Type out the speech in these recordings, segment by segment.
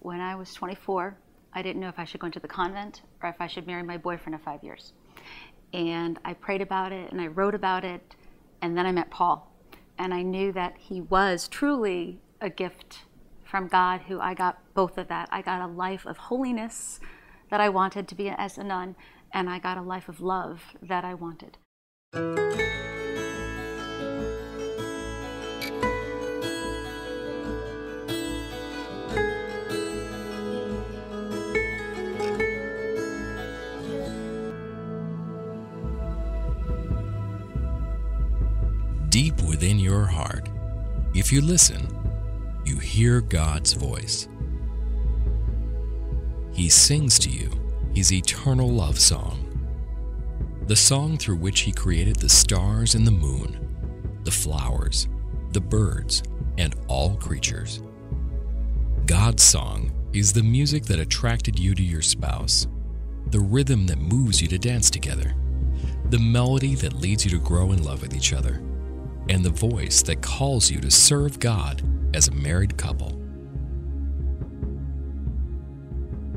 when I was 24, I didn't know if I should go into the convent or if I should marry my boyfriend of 5 years. And I prayed about it and I wrote about it, and then I met Paul. And I knew that he was truly a gift from God, who I got both of that. I got a life of holiness that I wanted to be as a nun, and I got a life of love that I wanted. Deep within your heart, if you listen, you hear God's voice. He sings to you His eternal love song, the song through which He created the stars and the moon, the flowers, the birds, and all creatures. God's song is the music that attracted you to your spouse, the rhythm that moves you to dance together, the melody that leads you to grow in love with each other, and the voice that calls you to serve God as a married couple.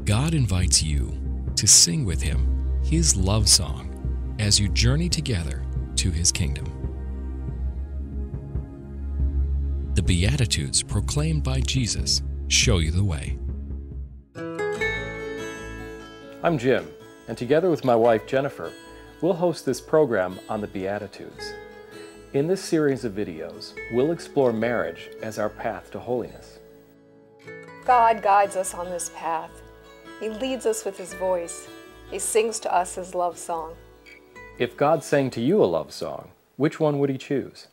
God invites you to sing with Him His love song as you journey together to His kingdom. The Beatitudes proclaimed by Jesus show you the way. I'm Jim, and together with my wife Jennifer, we'll host this program on the Beatitudes. In this series of videos, we'll explore marriage as our path to holiness. God guides us on this path. He leads us with His voice. He sings to us His love song. If God sang to you a love song, which one would He choose?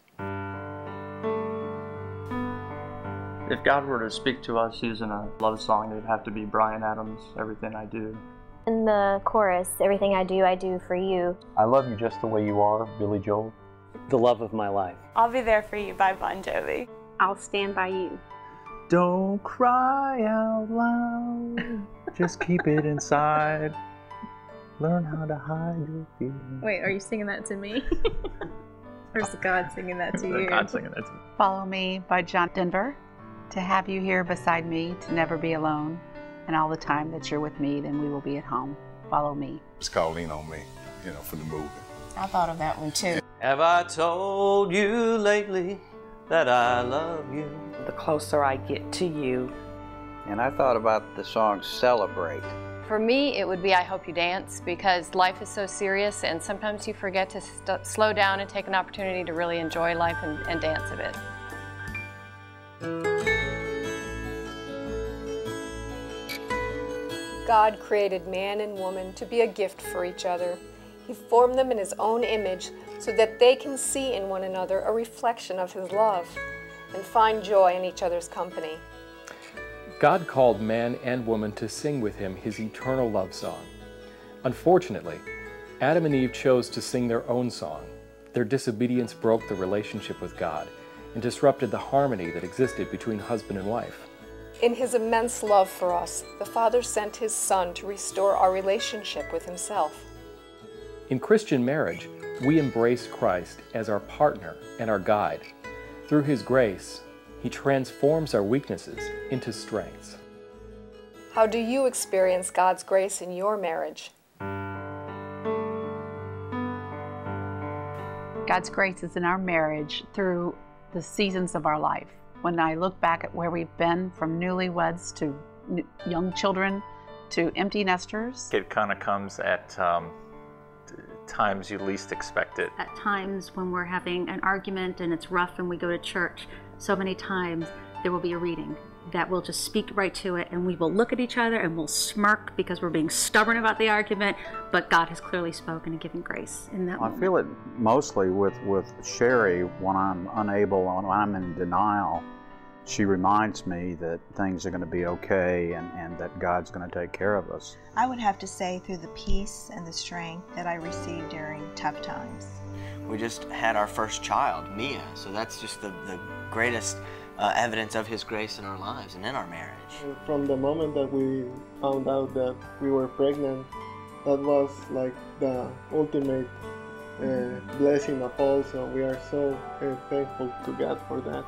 If God were to speak to us using a love song, it would have to be Bryan Adams' Everything I Do. In the chorus, everything I do for you. I Love You Just the Way You Are, Billy Joel. The Love of My Life. I'll Be There for You by Bon Jovi. I'll Stand By You. Don't cry out loud, just keep it inside. Learn how to hide your feelings. Wait, are you singing that to me? Or is God singing that to you? God singing that to me. Follow Me by John Denver. To have you here beside me, to never be alone. And all the time that you're with me, then we will be at home. Follow me. It's called Lean on Me, from the movie. I thought of that one too. Have I told you lately that I love you? The closer I get to you. And I thought about the song Celebrate. For me, it would be I Hope You Dance, because life is so serious and sometimes you forget to slow down and take an opportunity to really enjoy life and dance a bit. God created man and woman to be a gift for each other. He formed them in His own image so that they can see in one another a reflection of His love and find joy in each other's company. God called man and woman to sing with Him His eternal love song. Unfortunately, Adam and Eve chose to sing their own song. Their disobedience broke the relationship with God and disrupted the harmony that existed between husband and wife. In His immense love for us, the Father sent His Son to restore our relationship with Himself. In Christian marriage, we embrace Christ as our partner and our guide. Through His grace, He transforms our weaknesses into strengths. How do you experience God's grace in your marriage? God's grace is in our marriage through the seasons of our life. When I look back at where we've been, from newlyweds to young children to empty nesters. It kind of comes at times you least expect it. At times when we're having an argument and it's rough and we go to church, so many times there will be a reading that will just speak right to it, and we will look at each other and we'll smirk because we're being stubborn about the argument, but God has clearly spoken and given grace in that moment. I feel it mostly with Sherry when I'm unable, when I'm in denial. She reminds me that things are going to be okay and that God's going to take care of us. I would have to say through the peace and the strength that I received during tough times. We just had our first child, Mia, so that's just the greatest evidence of His grace in our lives and in our marriage. From the moment that we found out that we were pregnant, that was like the ultimate blessing of all, so we are so thankful to God for that.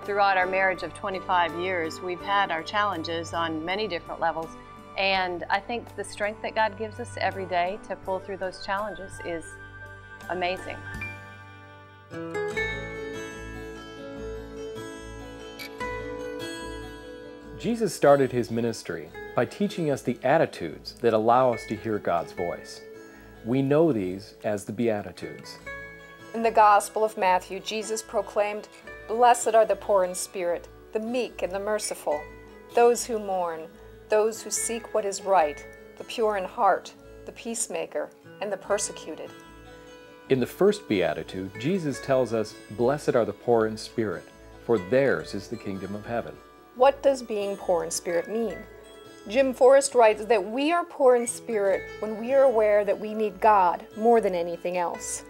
throughout our marriage of 25 years, we've had our challenges on many different levels. And I think the strength that God gives us every day to pull through those challenges is amazing. Jesus started his ministry by teaching us the attitudes that allow us to hear God's voice. We know these as the Beatitudes. In the Gospel of Matthew, Jesus proclaimed, "Blessed are the poor in spirit, the meek and the merciful, those who mourn, those who seek what is right, the pure in heart, the peacemaker, and the persecuted." In the first Beatitude, Jesus tells us, "Blessed are the poor in spirit, for theirs is the kingdom of heaven." What does being poor in spirit mean? Jim Forrest writes that we are poor in spirit when we are aware that we need God more than anything else.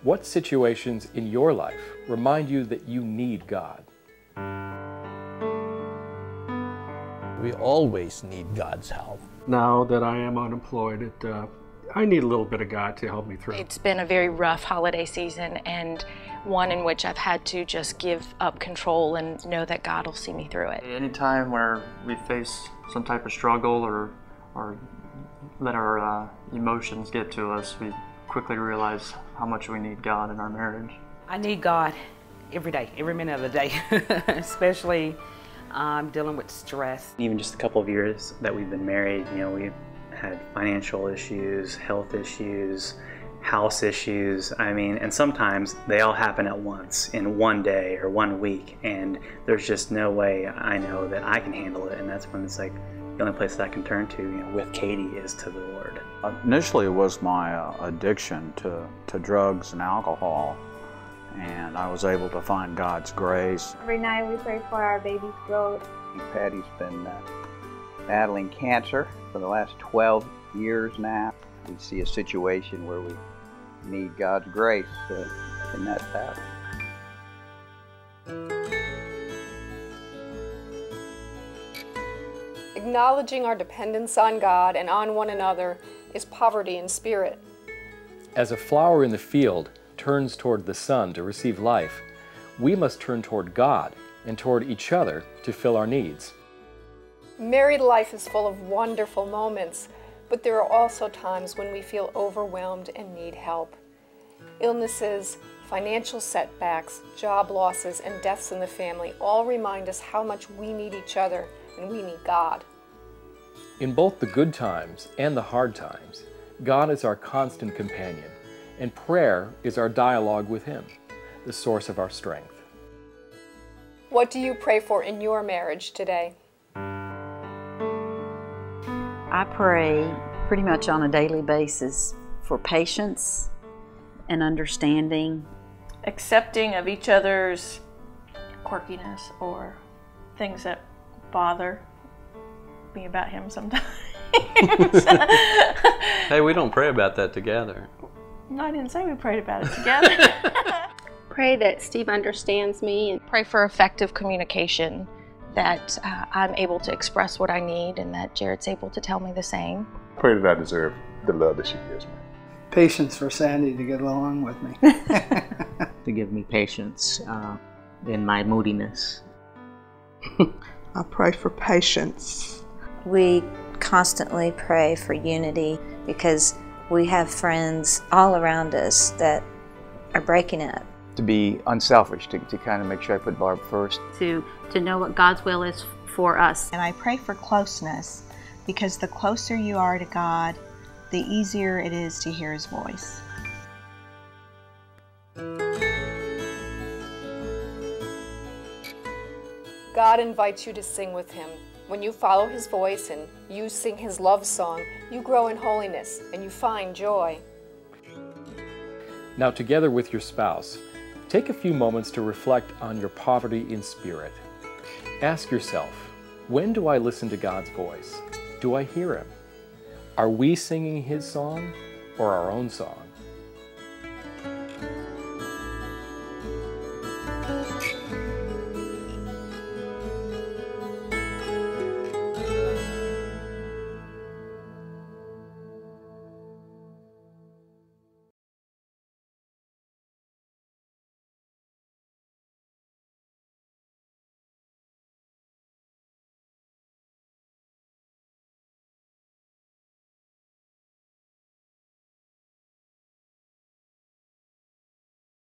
What situations in your life remind you that you need God? We always need God's help. Now that I am unemployed, I need a little bit of God to help me through. It's been a very rough holiday season, and one in which I've had to just give up control and know that God will see me through it. Anytime where we face some type of struggle or let our emotions get to us, we quickly realize how much we need God in our marriage. I need God every day, every minute of the day, especially dealing with stress. Even just a couple of years that we've been married, we've had financial issues, health issues, house issues. And sometimes they all happen at once in one day or 1 week, and there's just no way I know that I can handle it. And that's when it's like the only place that I can turn to, with Katie, is to the Lord. Initially, it was my addiction to drugs and alcohol, and I was able to find God's grace. Every night we pray for our baby's growth. Patty's been battling cancer for the last 12 years now. We see a situation where we need God's grace in that battle. Acknowledging our dependence on God and on one another is poverty in spirit. As a flower in the field turns toward the sun to receive life, we must turn toward God and toward each other to fill our needs. Married life is full of wonderful moments, but there are also times when we feel overwhelmed and need help. Illnesses, financial setbacks, job losses, and deaths in the family all remind us how much we need each other and we need God. In both the good times and the hard times, God is our constant companion, and prayer is our dialogue with Him, the source of our strength. What do you pray for in your marriage today? I pray pretty much on a daily basis for patience and understanding. Accepting of each other's quirkiness or things that bother me about him sometimes. Hey, we don't pray about that together. No, I didn't say we prayed about it together. Pray that Steve understands me. And pray for effective communication, that I'm able to express what I need and that Jared's able to tell me the same. Pray that I deserve the love that she gives me. Patience for Sandy to get along with me. To give me patience in my moodiness. I pray for patience. We constantly pray for unity because we have friends all around us that are breaking up. To be unselfish, to kind of make sure I put Barb first. To know what God's will is for us. And I pray for closeness because the closer you are to God, the easier it is to hear His voice. God invites you to sing with Him. When you follow His voice and you sing His love song, you grow in holiness and you find joy. Now, together with your spouse, take a few moments to reflect on your poverty in spirit. Ask yourself, when do I listen to God's voice? Do I hear Him? Are we singing His song or our own song?